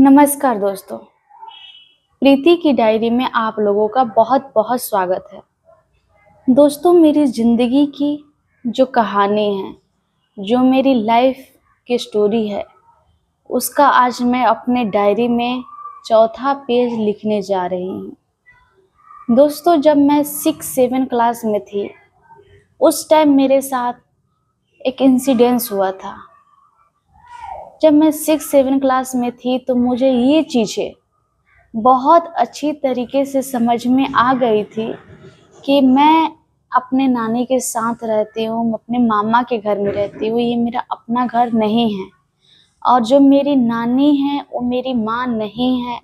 नमस्कार दोस्तों, प्रीति की डायरी में आप लोगों का बहुत बहुत स्वागत है। दोस्तों, मेरी ज़िंदगी की जो कहानी है, जो मेरी लाइफ की स्टोरी है, उसका आज मैं अपने डायरी में चौथा पेज लिखने जा रही हूँ। दोस्तों, जब मैं 6-7 क्लास में थी, उस टाइम मेरे साथ एक इंसिडेंस हुआ था। जब मैं 6-7 क्लास में थी तो मुझे ये चीज़ें बहुत अच्छी तरीके से समझ में आ गई थी कि मैं अपने नानी के साथ रहती हूँ, अपने मामा के घर में रहती हूँ, ये मेरा अपना घर नहीं है। और जो मेरी नानी है वो मेरी माँ नहीं है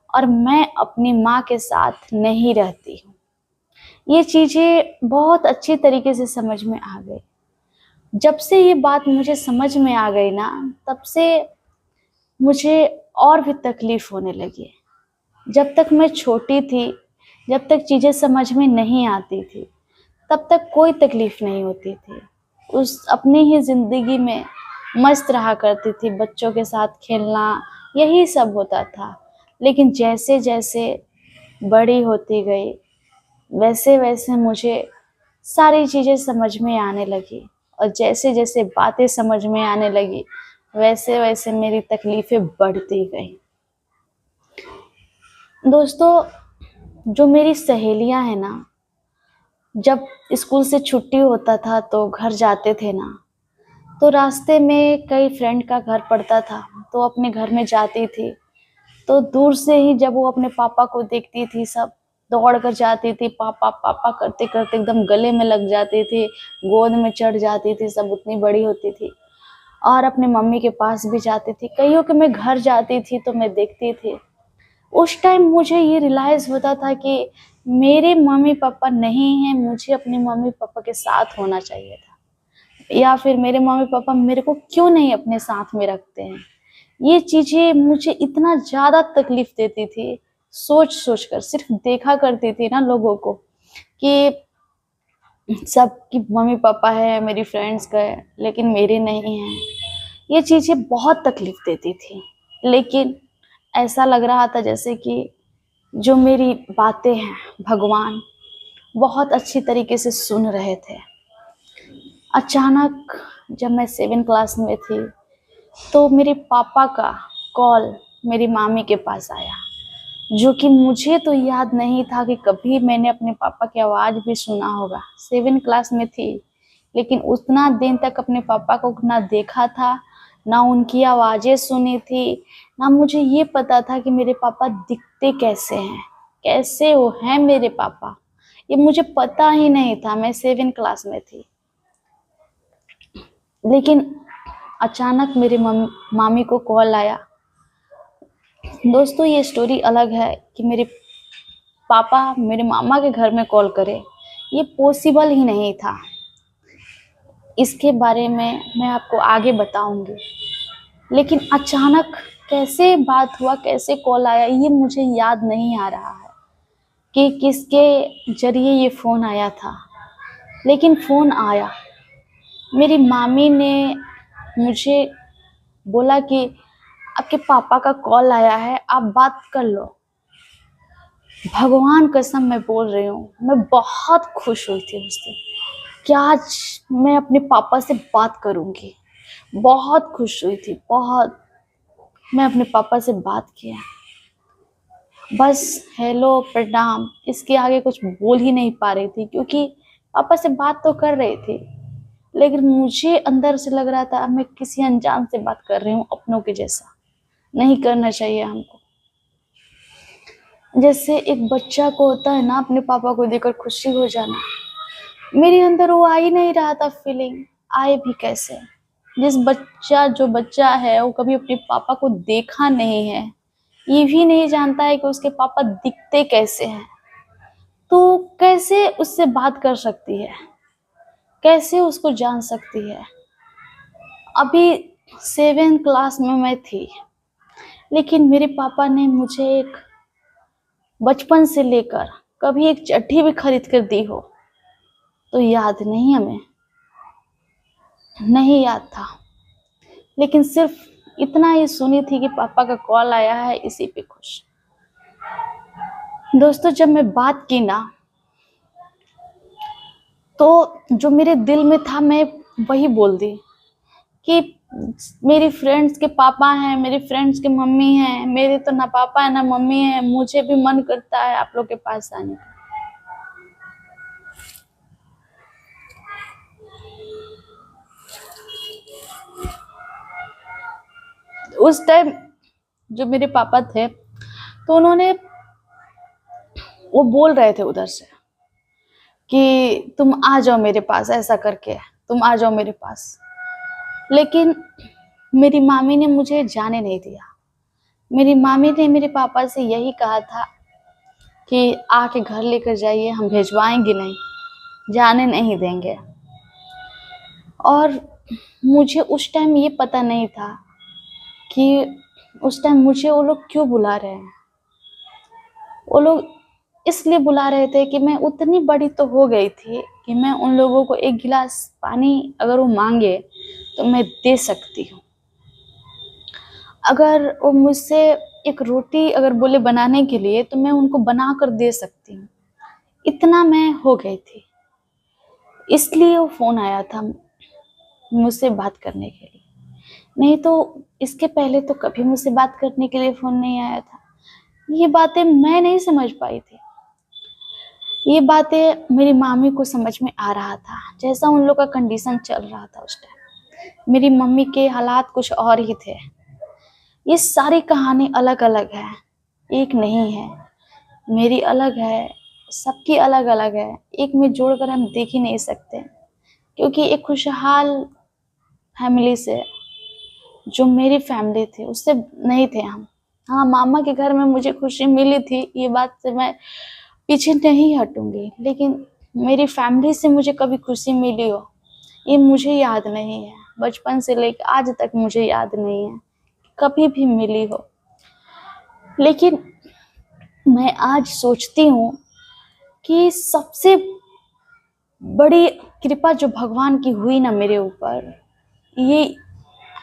और मैं अपनी माँ के साथ नहीं रहती हूँ। ये चीज़ें बहुत अच्छी तरीके से समझ में आ गई। जब से ये बात मुझे समझ में आ गई ना, तब से मुझे और भी तकलीफ़ होने लगी। जब तक मैं छोटी थी, जब तक चीज़ें समझ में नहीं आती थी, तब तक कोई तकलीफ़ नहीं होती थी। उस अपनी ही ज़िंदगी में मस्त रहा करती थी, बच्चों के साथ खेलना, यही सब होता था। लेकिन जैसे-जैसे बड़ी होती गई, वैसे-वैसे मुझे सारी चीज़ें समझ में आने लगी और जैसे-जैसे बातें समझ में आने लगी, वैसे-वैसे मेरी तकलीफ़ें बढ़ती गईं। दोस्तों, जो मेरी सहेलियां हैं ना, जब स्कूल से छुट्टी होता था तो घर जाते थे ना, तो रास्ते में कई फ्रेंड का घर पड़ता था, तो अपने घर में जाती थी। तो दूर से ही जब वो अपने पापा को देखती थी, सब दौड़ कर जाती थी, पापा पापा करते करते एकदम गले में लग जाती थी, गोद में चढ़ जाती थी, सब उतनी बड़ी होती थी। और अपने मम्मी के पास भी जाती थी। कईयों के मैं घर जाती थी तो मैं देखती थी। उस टाइम मुझे ये रियलाइज़ होता था कि मेरे मम्मी-पापा नहीं हैं, मुझे अपने मम्मी-पापा के साथ होना चाहिए था। या फिर मेरे मम्मी-पापा मेरे को क्यों नहीं अपने साथ में रखते हैं। ये चीज़ें मुझे इतना ज़्यादा तकलीफ़ देती थी, सोच-सोच कर। सिर्फ़ देखा करती थी ना लोगों को कि सबकी मम्मी-पापा है, मेरी फ्रेंड्स का है, लेकिन मेरे नहीं हैं। ये चीज़ें बहुत तकलीफ़ देती थी। लेकिन ऐसा लग रहा था जैसे कि जो मेरी बातें हैं, भगवान बहुत अच्छी तरीके से सुन रहे थे। अचानक जब मैं 7 क्लास में थी, तो मेरे पापा का कॉल मेरी मामी के पास आया, जो कि मुझे तो याद नहीं था कि कभी मैंने अपने पापा की आवाज़ भी सुना होगा। 7 क्लास में थी, लेकिन उतना दिन तक अपने पापा को ना देखा था, ना उनकी आवाज़ें सुनी थी, ना मुझे ये पता था कि मेरे पापा दिखते कैसे हैं, कैसे वो हैं मेरे पापा। ये मुझे पता ही नहीं था, मैं 7 क्लास में थी। लेकिन अचानक मेरे मामी को कॉल आया। दोस्तों, ये स्टोरी अलग है कि मेरे पापा मेरे मामा के घर में कॉल करे, ये पॉसिबल ही नहीं था। इसके बारे में मैं आपको आगे बताऊंगी। लेकिन अचानक कैसे बात हुआ, कैसे कॉल आया, ये मुझे याद नहीं आ रहा है कि किसके जरिए ये फ़ोन आया था। लेकिन फ़ोन आया। मेरी मामी ने मुझे बोला कि आपके पापा का कॉल आया है, आप बात कर लो। भगवान कसम मैं बोल रही हूँ, मैं बहुत खुश हुई थी उस दिन कि आज मैं अपने पापा से बात करूँगी। बहुत खुश हुई थी, बहुत। मैं अपने पापा से बात किया, बस हेलो प्रणाम, इसके आगे कुछ बोल ही नहीं पा रही थी, क्योंकि पापा से बात तो कर रही थी, लेकिन मुझे अंदर से लग रहा था मैं किसी अनजान से बात कर रही हूँ, अपनों के जैसा। नहीं करना चाहिए हमको। जैसे एक बच्चा को होता है ना अपने पापा को देखकर खुशी हो जाना, मेरे अंदर वो आ ही नहीं रहा था फीलिंग। आए भी कैसे? जो बच्चा है वो कभी अपने पापा को देखा नहीं है, ये भी नहीं जानता है कि उसके पापा दिखते कैसे हैं, तो कैसे उससे बात कर सकती है, कैसे उसको जान सकती है। अभी 7 क्लास में मैं थी, लेकिन मेरे पापा ने मुझे एक बचपन से लेकर कभी एक चड्डी भी खरीद कर दी हो तो याद नहीं, हमें नहीं याद था। लेकिन सिर्फ इतना ही सुनी थी कि पापा का कॉल आया है, इसी पे खुश। दोस्तों जब मैं बात की ना, तो जो मेरे दिल में था मैं वही बोल दी कि मेरी फ्रेंड्स के पापा हैं, मेरी फ्रेंड्स के मम्मी हैं, मेरे तो ना पापा है ना मम्मी है, मुझे भी मन करता है आप लोग के पास आने का। उस टाइम जो मेरे पापा थे, तो उन्होंने वो बोल रहे थे उधर से कि तुम आ जाओ मेरे पास, ऐसा करके तुम आ जाओ मेरे पास। लेकिन मेरी मामी ने मुझे जाने नहीं दिया। मेरी मामी ने मेरे पापा से यही कहा था कि आके घर लेकर जाइए, हम भिजवाएंगे नहीं, जाने नहीं देंगे। और मुझे उस टाइम ये पता नहीं था कि उस टाइम मुझे वो लोग क्यों बुला रहे हैं। वो लोग इसलिए बुला रहे थे कि मैं उतनी बड़ी तो हो गई थी कि मैं उन लोगों को एक गिलास पानी अगर वो मांगे तो मैं दे सकती हूँ। अगर वो मुझसे एक रोटी अगर बोले बनाने के लिए तो मैं उनको बना कर दे सकती हूँ। इतना मैं हो गई थी, इसलिए वो फोन आया था मुझसे बात करने के लिए। नहीं तो इसके पहले तो कभी मुझसे बात करने के लिए फोन नहीं आया था। ये बातें मैं नहीं समझ पाई थी, ये बातें मेरी मामी को समझ में आ रहा था, जैसा उन लोग का कंडीशन चल रहा था उस टाइम। मेरी मम्मी के हालात कुछ और ही थे। ये सारी कहानी अलग अलग है, एक नहीं है। मेरी अलग है, सबकी अलग अलग है, एक में जोड़कर हम देख ही नहीं सकते। क्योंकि एक खुशहाल फैमिली से, जो मेरी फैमिली थी, उससे नहीं थे हम। हाँ, मामा के घर में मुझे खुशी मिली थी, ये बात से मैं पीछे नहीं हटूंगी, लेकिन मेरी फैमिली से मुझे कभी खुशी मिली हो ये मुझे याद नहीं है। बचपन से लेकर आज तक मुझे याद नहीं है कभी भी मिली हो। लेकिन मैं आज सोचती हूँ कि सबसे बड़ी कृपा जो भगवान की हुई ना मेरे ऊपर,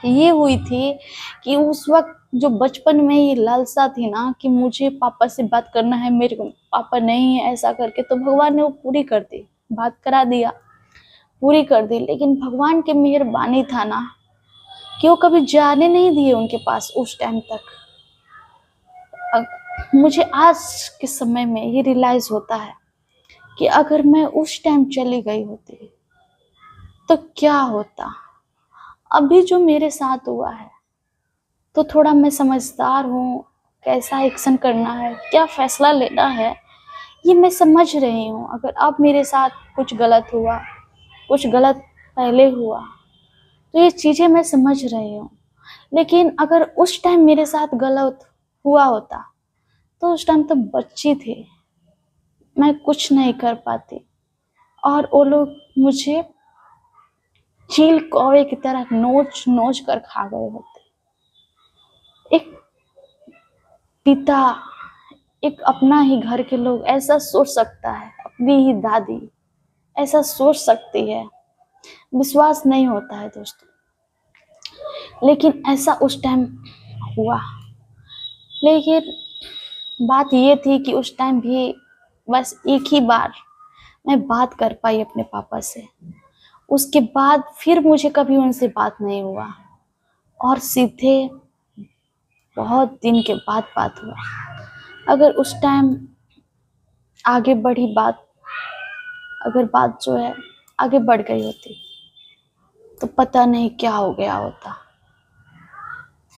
ये हुई थी कि उस वक्त जो बचपन में ये लालसा थी ना कि मुझे पापा से बात करना है, मेरे को पापा नहीं है, ऐसा करके, तो भगवान ने वो पूरी कर दी, बात करा दिया, पूरी कर दी। लेकिन भगवान की मेहरबानी था ना कि वो कभी जाने नहीं दिए उनके पास उस टाइम तक। मुझे आज के समय में ये रियलाइज होता है कि अगर मैं उस टाइम चली गई होती तो क्या होता। अभी जो मेरे साथ हुआ है तो थोड़ा मैं समझदार हूँ, कैसा एक्शन करना है, क्या फैसला लेना है, ये मैं समझ रही हूँ। अगर अब मेरे साथ कुछ गलत हुआ, कुछ गलत पहले हुआ, तो ये चीज़ें मैं समझ रही हूँ। लेकिन अगर उस टाइम मेरे साथ गलत हुआ होता तो उस टाइम तो बच्ची थी, मैं कुछ नहीं कर पाती, और वो लोग मुझे चील कौवे की तरह नोच नोच कर खा गए होते। एक पिता, एक अपना ही घर के लोग ऐसा सोच सकता है, अपनी ही दादी ऐसा सोच सकती है, विश्वास नहीं होता है दोस्तों। लेकिन ऐसा उस टाइम हुआ। लेकिन बात ये थी कि उस टाइम भी बस एक ही बार मैं बात कर पाई अपने पापा से, उसके बाद फिर मुझे कभी उनसे बात नहीं हुआ, और सीधे बहुत दिन के बाद बात हुआ। अगर उस टाइम आगे बढ़ी बात, अगर बात जो है आगे बढ़ गई होती तो पता नहीं क्या हो गया होता।